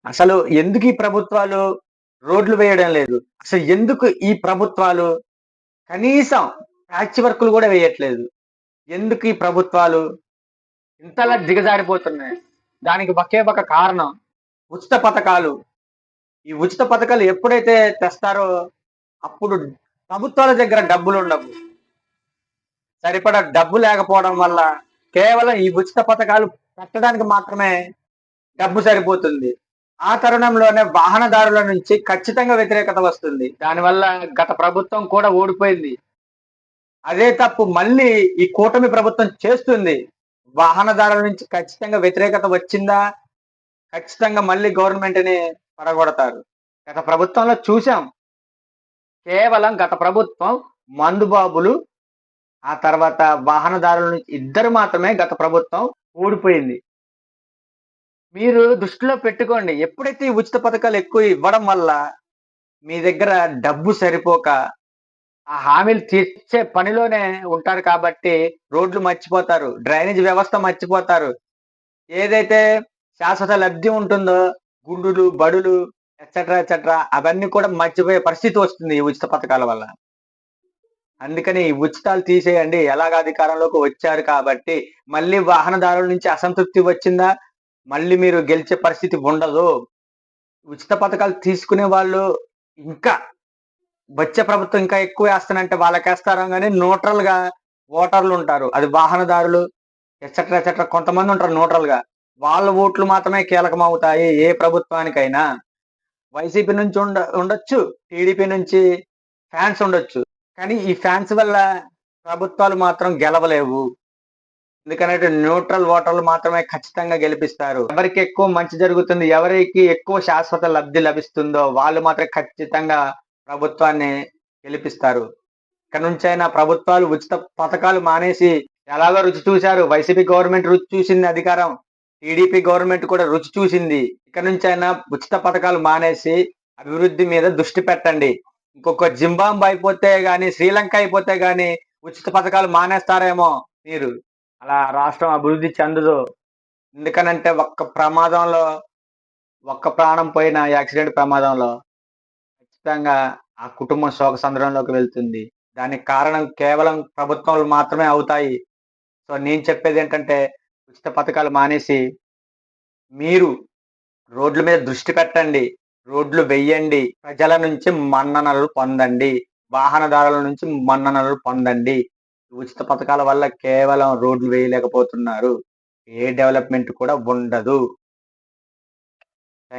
అసలు ఎందుకు ఈ ప్రభుత్వాలు రోడ్లు వేయడం లేదు? అసలు ఎందుకు ఈ ప్రభుత్వాలు కనీసం ప్యాచ్ వర్క్‌లు గూడా వేయట్లేదు? ఎందుకు ఈ ప్రభుత్వాలు ఇంతలా దిగజారిపోతున్నాయి? దానికి ఒకే ఒక కారణం ఉచిత పథకాలు. ఈ ఉచిత పథకాలు ఎప్పుడైతే తెస్తారో అప్పుడు ప్రభుత్వాల దగ్గర డబ్బులుండవు. సరిపడా డబ్బు లేకపోవడం వల్ల కేవలం ఈ ఉచిత పథకాలు పెట్టడానికి మాత్రమే డబ్బు సరిపోతుంది. ఆ తరుణంలోనే వాహనదారుల నుంచి ఖచ్చితంగా వ్యతిరేకత వస్తుంది. దానివల్ల గత ప్రభుత్వం కూడా ఓడిపోయింది. అదే తప్పు మళ్ళీ ఈ కూటమి ప్రభుత్వం చేస్తుంది. వాహనదారుల నుంచి ఖచ్చితంగా వ్యతిరేకత వచ్చిందా, ఖచ్చితంగా మళ్ళీ గవర్నమెంట్‌ని పడగొడతారు. గత ప్రభుత్వంలో చూసాం. కేవలం గత ప్రభుత్వం మందుబాబులు, ఆ తర్వాత వాహనదారుల నుంచి ఇద్దరు మాత్రమే గత ప్రభుత్వం ఓడిపోయింది. మీరు దృష్టిలో పెట్టుకోండి. ఎప్పుడైతే ఈ ఉచిత పథకాలు ఎక్కువ ఇవ్వడం వల్ల మీ దగ్గర డబ్బు సరిపోక ఆ హామీలు తీర్చే పనిలోనే ఉంటారు కాబట్టి రోడ్లు మర్చిపోతారు. డ్రైనేజ్ వ్యవస్థ మర్చిపోతారు. ఏదైతే శాశ్వత లబ్ధి ఉంటుందో గుండులు, బడులు ఎక్సెట్రా అవన్నీ కూడా మర్చిపోయే పరిస్థితి వస్తుంది ఈ ఉచిత పథకాల వల్ల. అందుకని ఈ ఉచితాలు తీసేయండి. ఎలాగ అధికారంలోకి వచ్చారు కాబట్టి మళ్ళీ వాహనదారుల నుంచి అసంతృప్తి వచ్చిందా? మళ్ళీ మీరు గెలిచే పరిస్థితి ఉండదు. ఉచిత పథకాలు తీసుకునే వాళ్ళు ఇంకా వచ్చే ప్రభుత్వం ఇంకా ఎక్కువేస్తానంటే వాళ్ళకేస్తారేమో గాని న్యూట్రల్‌గా ఓటర్లుంటారు. అది వాహనదారులు ఎక్సెట్రా కొంతమందుంటారు న్యూట్రల్‌గా. వాళ్ళ ఓట్లు మాత్రమే కీలకమవుతాయి ఏ ప్రభుత్వానికైనా. వైసీపీ నుంచి ఉండొచ్చు. టీడీపీ నుంచి ఫ్యాన్స్ ఉండొచ్చు. కానీ ఈ ఫ్యాన్స్ వల్ల ప్రభుత్వాలు మాత్రం గెలవలేవు. ఎందుకనంటే న్యూట్రల్ ఓటర్లు మాత్రమే ఖచ్చితంగా గెలిపిస్తారు. ఎవరికి ఎక్కువ మంచి జరుగుతుంది, ఎవరికి ఎక్కువ శాశ్వత లబ్ధి లభిస్తుందో వాళ్ళు మాత్రం ఖచ్చితంగా ప్రభుత్వాన్ని గెలిపిస్తారు. ఇక నుంచైనా ప్రభుత్వాలు ఉచిత పథకాలు మానేసి ఎలాగో రుచి చూశారు. వైసీపీ గవర్నమెంట్ రుచి చూసింది అధికారం. టీడీపీ గవర్నమెంట్ కూడా రుచి చూసింది. ఇక నుంచైనా ఉచిత పథకాలు మానేసి అభివృద్ధి మీద దృష్టి పెట్టండి. ఇంకొక జింబాబ్వే అయిపోతే గాని, శ్రీలంక అయిపోతే గాని ఉచిత పథకాలు మానేస్తారేమో మీరు. అలా రాష్ట్రం అభివృద్ధి చెందదు. ఎందుకనంటే ఒక్క ప్రాణం పోయిన యాక్సిడెంట్ ప్రమాదంలో ఖచ్చితంగా ఆ కుటుంబం శోకసంద్రంలోకి వెళ్తుంది. దానికి కారణం కేవలం ప్రభుత్వాలు మాత్రమే అవుతాయి. సో, నేను చెప్పేదేంటంటే ఉచిత పథకాలు మానేసి మీరు రోడ్ల మీద దృష్టి పెట్టండి. రోడ్లు వెయ్యండి. ప్రజల నుంచి మన్ననలు పొందండి. వాహనదారుల నుంచి మన్ననలు పొందండి. ఉచిత పథకాల వల్ల కేవలం రోడ్లు వేయలేకపోతున్నారు. ఏ డెవలప్‌మెంట్ కూడా ఉండదు.